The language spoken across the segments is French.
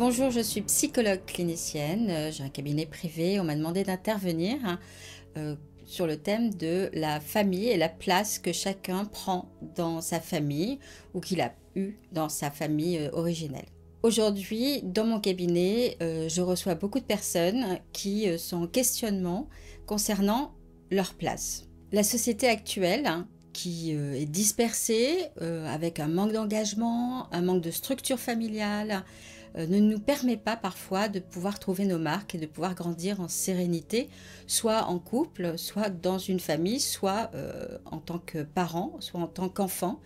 Bonjour, je suis psychologue clinicienne, j'ai un cabinet privé, on m'a demandé d'intervenir sur le thème de la famille et la place que chacun prend dans sa famille ou qu'il a eu dans sa famille originelle. Aujourd'hui, dans mon cabinet, je reçois beaucoup de personnes qui sont en questionnement concernant leur place. La société actuelle, qui est dispersée, avec un manque d'engagement, un manque de structure familiale, ne nous permet pas parfois de pouvoir trouver nos marques et de pouvoir grandir en sérénité, soit en couple, soit dans une famille, soit en tant que parent, soit en tant qu'enfant.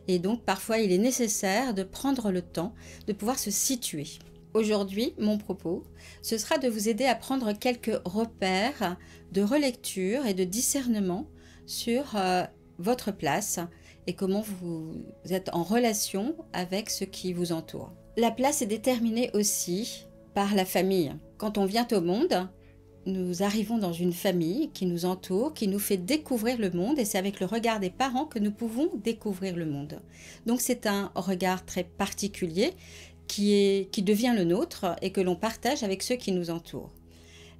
Et donc parfois il est nécessaire de prendre le temps de pouvoir se situer. Aujourd'hui, mon propos, ce sera de vous aider à prendre quelques repères de relecture et de discernement sur votre place et comment vous êtes en relation avec ce qui vous entoure. La place est déterminée aussi par la famille. Quand on vient au monde, nous arrivons dans une famille qui nous entoure, qui nous fait découvrir le monde, et c'est avec le regard des parents que nous pouvons découvrir le monde. Donc c'est un regard très particulier qui devient le nôtre et que l'on partage avec ceux qui nous entourent.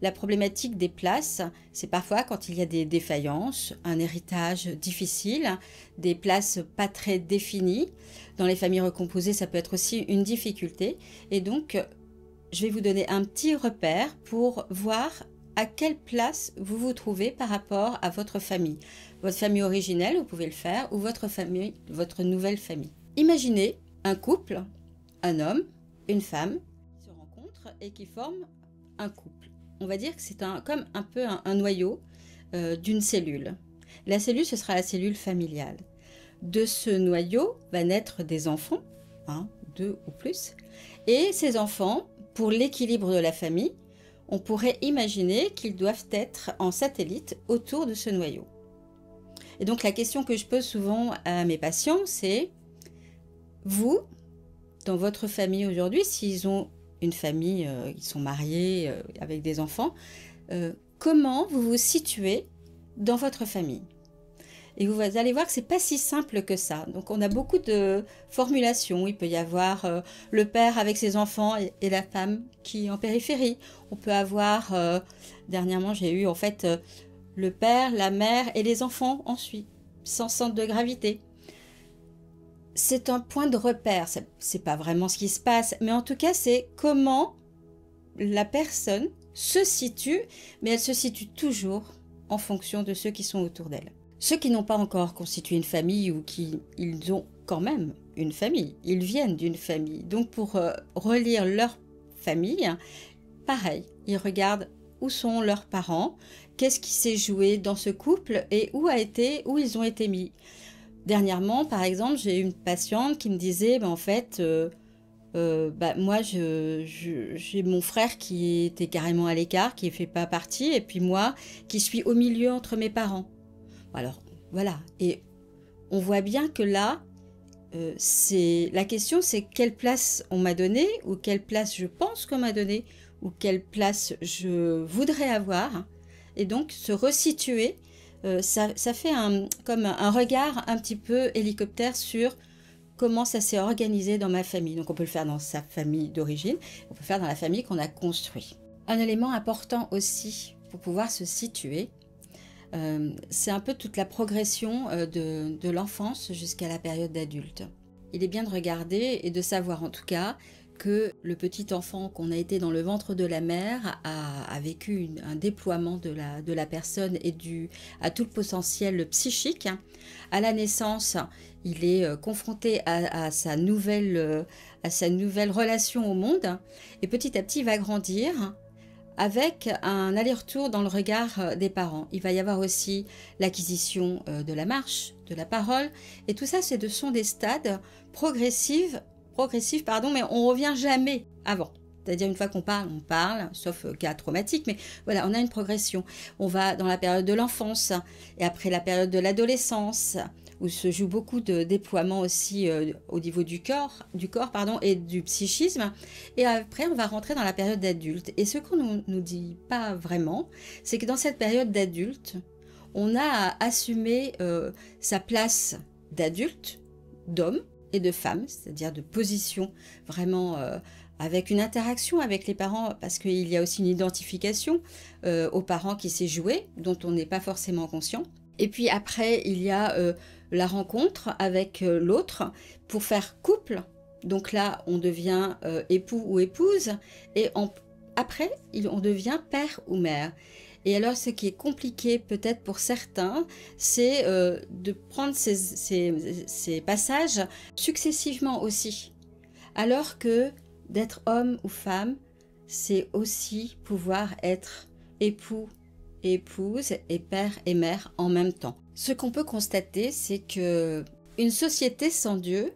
La problématique des places, c'est parfois quand il y a des défaillances, un héritage difficile, des places pas très définies. Dans les familles recomposées, ça peut être aussi une difficulté. Et donc, je vais vous donner un petit repère pour voir à quelle place vous vous trouvez par rapport à votre famille. Votre famille originelle, vous pouvez le faire, ou votre famille, votre nouvelle famille. Imaginez un couple, un homme, une femme, qui se rencontrent et qui forment un couple. On va dire que c'est comme un peu un noyau d'une cellule. La cellule, ce sera la cellule familiale. De ce noyau va naître des enfants, 1, 2 ou plus. Et ces enfants, pour l'équilibre de la famille, on pourrait imaginer qu'ils doivent être en satellite autour de ce noyau. Et donc la question que je pose souvent à mes patients, c'est vous, dans votre famille aujourd'hui, s'ils ont une famille, ils sont mariés avec des enfants, comment vous vous situez dans votre famille? Et vous allez voir que c'est pas si simple que ça. Donc on a beaucoup de formulations. Il peut y avoir le père avec ses enfants et la femme qui est en périphérie. On peut avoir, dernièrement j'ai eu en fait le père, la mère et les enfants ensuite, sans centre de gravité. C'est un point de repère, c'est pas vraiment ce qui se passe, mais en tout cas c'est comment la personne se situe, mais elle se situe toujours en fonction de ceux qui sont autour d'elle. Ceux qui n'ont pas encore constitué une famille ou ils ont quand même une famille, ils viennent d'une famille. Donc pour relire leur famille, pareil, ils regardent où sont leurs parents, qu'est-ce qui s'est joué dans ce couple et où ils ont été mis. Dernièrement, par exemple, j'ai eu une patiente qui me disait, en fait, moi, j'ai mon frère qui était carrément à l'écart, qui ne fait pas partie, et puis moi, qui suis au milieu entre mes parents. Alors, voilà. Et on voit bien que là, la question, c'est quelle place on m'a donnée, ou quelle place je pense qu'on m'a donnée, ou quelle place je voudrais avoir. Et donc, se resituer, ça fait comme un regard un petit peu hélicoptère sur comment ça s'est organisé dans ma famille. Donc on peut le faire dans sa famille d'origine, on peut le faire dans la famille qu'on a construite. Un élément important aussi pour pouvoir se situer, c'est un peu toute la progression de l'enfance jusqu'à la période d'adulte. Il est bien de regarder et de savoir en tout cas que le petit enfant qu'on a été dans le ventre de la mère a vécu un déploiement de la personne et à tout le potentiel psychique. À la naissance, il est confronté à sa nouvelle relation au monde et petit à petit il va grandir avec un aller-retour dans le regard des parents. Il va y avoir aussi l'acquisition de la marche, de la parole, et tout ça ce sont des stades progressifs, mais on revient jamais avant. C'est-à-dire une fois qu'on parle, on parle, sauf cas traumatique, mais voilà, on a une progression. On va dans la période de l'enfance, et après la période de l'adolescence, où se joue beaucoup de déploiement aussi au niveau du corps et du psychisme. Et après, on va rentrer dans la période d'adulte. Et ce qu'on ne nous dit pas vraiment, c'est que dans cette période d'adulte, on a à assumer sa place d'adulte, d'homme, et de femme, c'est-à-dire de position vraiment avec une interaction avec les parents, parce qu'il y a aussi une identification aux parents qui s'est jouée, dont on n'est pas forcément conscient. Et puis après, il y a la rencontre avec l'autre pour faire couple. Donc là, on devient époux ou épouse, et après, on devient père ou mère. Et alors, ce qui est compliqué peut-être pour certains, c'est de prendre ces passages successivement aussi. Alors que d'être homme ou femme, c'est aussi pouvoir être époux et épouse et père et mère en même temps. Ce qu'on peut constater, c'est que une société sans Dieu,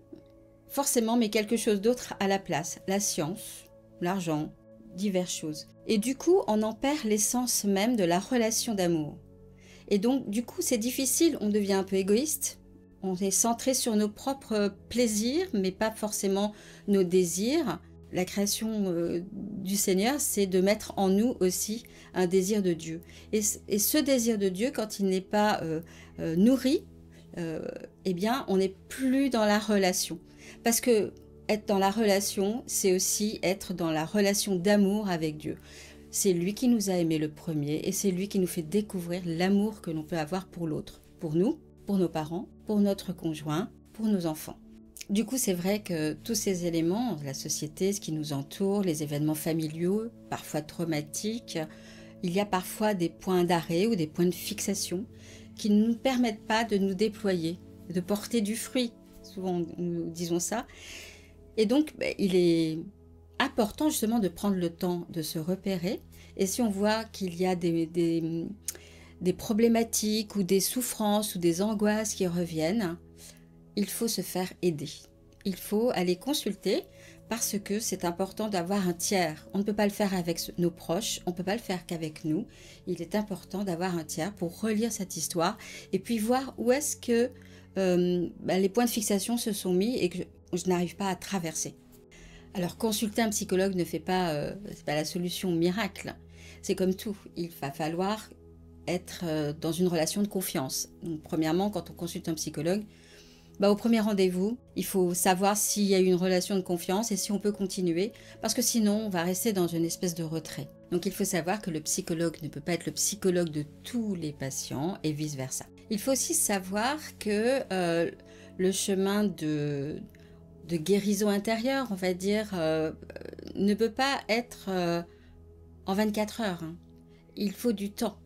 forcément, met quelque chose d'autre à la place. La science, l'argent, diverses choses. Et du coup, on en perd l'essence même de la relation d'amour. Et donc, du coup, c'est difficile, on devient un peu égoïste. On est centré sur nos propres plaisirs, mais pas forcément nos désirs. La création du Seigneur, c'est de mettre en nous aussi un désir de Dieu. Et ce désir de Dieu, quand il n'est pas nourri, eh bien, on n'est plus dans la relation. Parce que être dans la relation, c'est aussi être dans la relation d'amour avec Dieu. C'est lui qui nous a aimés le premier et c'est lui qui nous fait découvrir l'amour que l'on peut avoir pour l'autre, pour nous, pour nos parents, pour notre conjoint, pour nos enfants. Du coup, c'est vrai que tous ces éléments, la société, ce qui nous entoure, les événements familiaux, parfois traumatiques, il y a parfois des points d'arrêt ou des points de fixation qui ne nous permettent pas de nous déployer, de porter du fruit. Souvent, nous disons ça. Et donc, il est important justement de prendre le temps de se repérer. Et si on voit qu'il y a des problématiques ou des souffrances ou des angoisses qui reviennent, il faut se faire aider. Il faut aller consulter parce que c'est important d'avoir un tiers. On ne peut pas le faire avec nos proches, on ne peut pas le faire qu'avec nous. Il est important d'avoir un tiers pour relire cette histoire et puis voir où est-ce que les points de fixation se sont mis et que je n'arrive pas à traverser. Alors consulter un psychologue ne fait pas, c'est pas la solution miracle. C'est comme tout, il va falloir être dans une relation de confiance. Donc, premièrement, quand on consulte un psychologue, au premier rendez-vous, il faut savoir s'il y a une relation de confiance et si on peut continuer, parce que sinon, on va rester dans une espèce de retrait. Donc, il faut savoir que le psychologue ne peut pas être le psychologue de tous les patients et vice-versa. Il faut aussi savoir que le chemin de guérison intérieure, on va dire, ne peut pas être en 24 heures. Hein. Il faut du temps.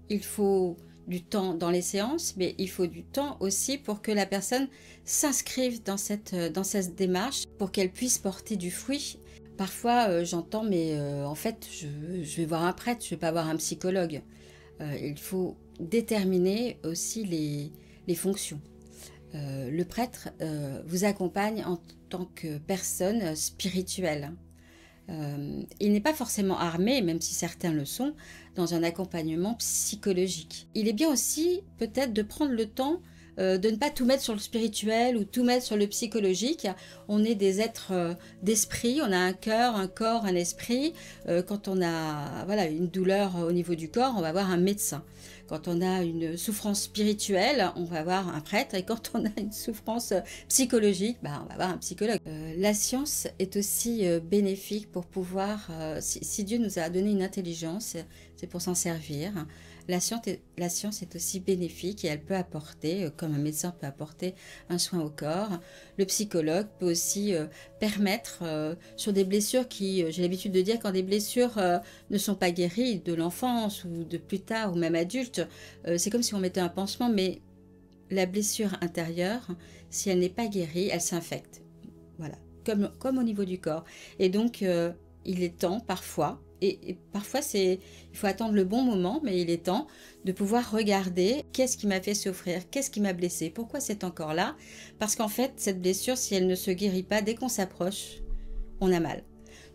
Il faut du temps dans les séances, mais il faut du temps aussi pour que la personne s'inscrive dans cette démarche, pour qu'elle puisse porter du fruit. Parfois, j'entends, mais en fait, je vais voir un prêtre, je ne vais pas voir un psychologue. Il faut déterminer aussi les fonctions. Le prêtre vous accompagne en tant que personne spirituelle. Il n'est pas forcément armé, même si certains le sont, dans un accompagnement psychologique. Il est bien aussi peut-être de prendre le temps de ne pas tout mettre sur le spirituel ou tout mettre sur le psychologique. On est des êtres d'esprit, on a un cœur, un corps, un esprit. Quand on a une douleur au niveau du corps, on va voir un médecin. Quand on a une souffrance spirituelle, on va voir un prêtre. Et quand on a une souffrance psychologique, on va voir un psychologue. La science est aussi bénéfique pour pouvoir... si Dieu nous a donné une intelligence, c'est pour s'en servir. La science est aussi bénéfique et elle peut apporter, comme un médecin peut apporter un soin au corps, le psychologue peut aussi permettre sur des blessures qui, j'ai l'habitude de dire, quand des blessures ne sont pas guéries de l'enfance ou de plus tard ou même adulte, c'est comme si on mettait un pansement, mais la blessure intérieure, si elle n'est pas guérie, elle s'infecte. Voilà, comme au niveau du corps. Et donc, il est temps parfois, et parfois il faut attendre le bon moment, mais il est temps de pouvoir regarder qu'est-ce qui m'a fait souffrir, qu'est-ce qui m'a blessé, pourquoi c'est encore là. Parce qu'en fait, cette blessure, si elle ne se guérit pas, dès qu'on s'approche, on a mal.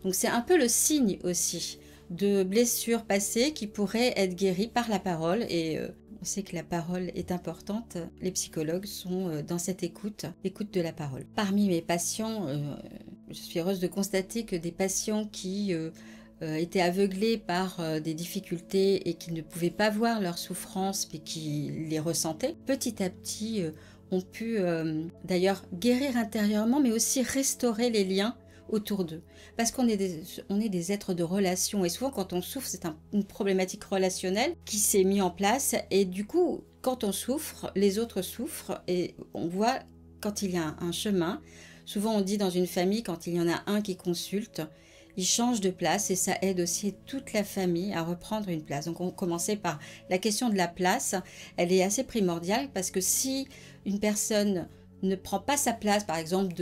Donc c'est un peu le signe aussi de blessures passées qui pourraient être guéries par la parole et on sait que la parole est importante. Les psychologues sont dans cette écoute de la parole. Parmi mes patients, je suis heureuse de constater que des patients qui étaient aveuglés par des difficultés et qui ne pouvaient pas voir leurs souffrances mais qui les ressentaient, petit à petit ont pu d'ailleurs guérir intérieurement mais aussi restaurer les liens autour d'eux. Parce on est des êtres de relation. Et souvent, quand on souffre, c'est une problématique relationnelle qui s'est mise en place. Et du coup, quand on souffre, les autres souffrent. Et on voit quand il y a un chemin. Souvent, on dit dans une famille, quand il y en a un qui consulte, il change de place et ça aide aussi toute la famille à reprendre une place. Donc on commençait par la question de la place. Elle est assez primordiale parce que si une personne ne prend pas sa place, par exemple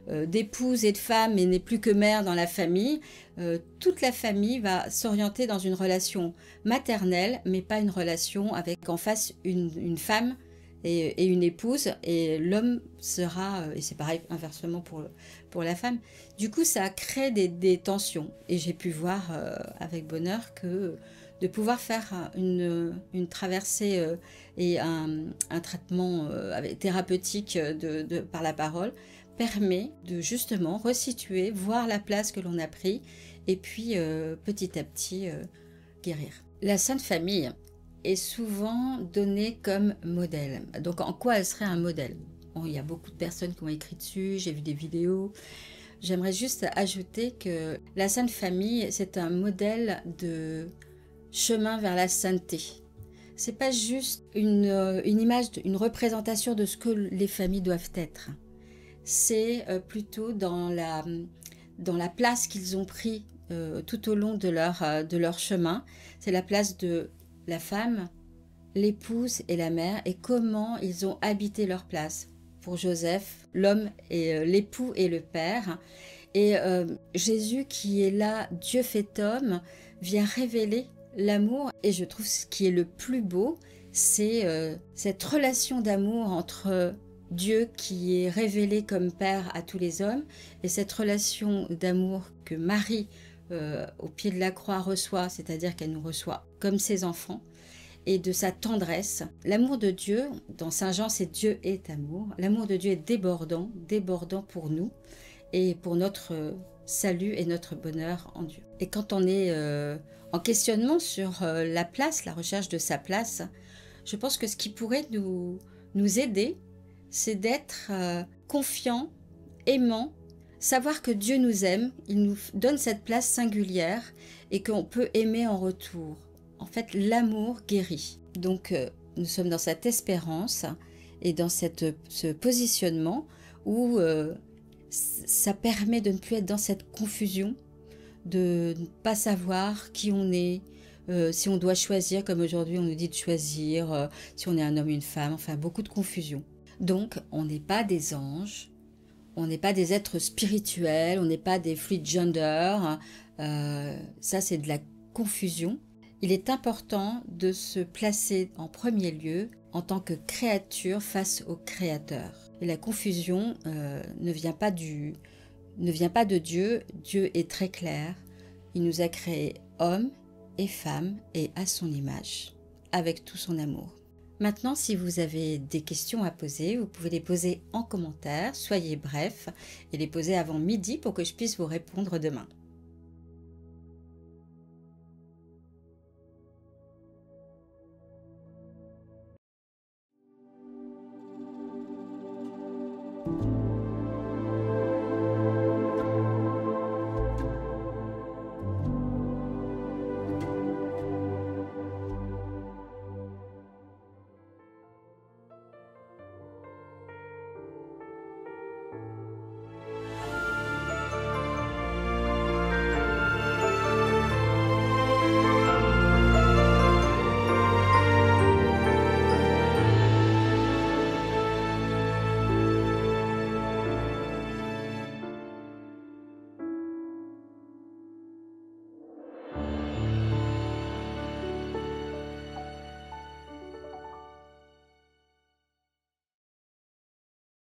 d'épouse et de femme, et n'est plus que mère dans la famille, toute la famille va s'orienter dans une relation maternelle, mais pas une relation avec en face une femme et une épouse, et l'homme sera, et c'est pareil inversement pour la femme. Du coup, ça crée des tensions, et j'ai pu voir avec bonheur que de pouvoir faire une traversée et un traitement thérapeutique par la parole permet de justement resituer, voir la place que l'on a pris, et puis petit à petit guérir. La Sainte Famille est souvent donnée comme modèle. Donc en quoi elle serait un modèle? Bon, il y a beaucoup de personnes qui ont écrit dessus, j'ai vu des vidéos. J'aimerais juste ajouter que la Sainte Famille, c'est un modèle de chemin vers la sainteté. C'est pas juste une image, une représentation de ce que les familles doivent être. C'est plutôt dans la place qu'ils ont pris tout au long de leur chemin. C'est la place de la femme, l'épouse et la mère, et comment ils ont habité leur place. Pour Joseph, l'homme et l'époux et le père. Et Jésus qui est là, Dieu fait homme, vient révéler l'amour. Et je trouve ce qui est le plus beau, c'est cette relation d'amour entre Dieu qui est révélé comme père à tous les hommes, et cette relation d'amour que Marie au pied de la croix reçoit, c'est-à-dire qu'elle nous reçoit comme ses enfants, et de sa tendresse. L'amour de Dieu, dans Saint Jean, c'est Dieu est amour. L'amour de Dieu est débordant, débordant pour nous et pour notre salut et notre bonheur en Dieu. Et quand on est en questionnement sur la place, la recherche de sa place, je pense que ce qui pourrait nous aider, c'est d'être confiant, aimant, savoir que Dieu nous aime, il nous donne cette place singulière et qu'on peut aimer en retour. En fait, l'amour guérit. Donc, nous sommes dans cette espérance et dans ce positionnement où ça permet de ne plus être dans cette confusion, de ne pas savoir qui on est, si on doit choisir, comme aujourd'hui on nous dit de choisir, si on est un homme ou une femme, enfin beaucoup de confusion. Donc, on n'est pas des anges, on n'est pas des êtres spirituels, on n'est pas des fluid gender, ça c'est de la confusion. Il est important de se placer en premier lieu en tant que créature face au Créateur. Et la confusion ne vient pas de Dieu. Dieu est très clair. Il nous a créés hommes et femmes et à son image, avec tout son amour. Maintenant, si vous avez des questions à poser, vous pouvez les poser en commentaire. Soyez brefs et les poser avant midi pour que je puisse vous répondre demain.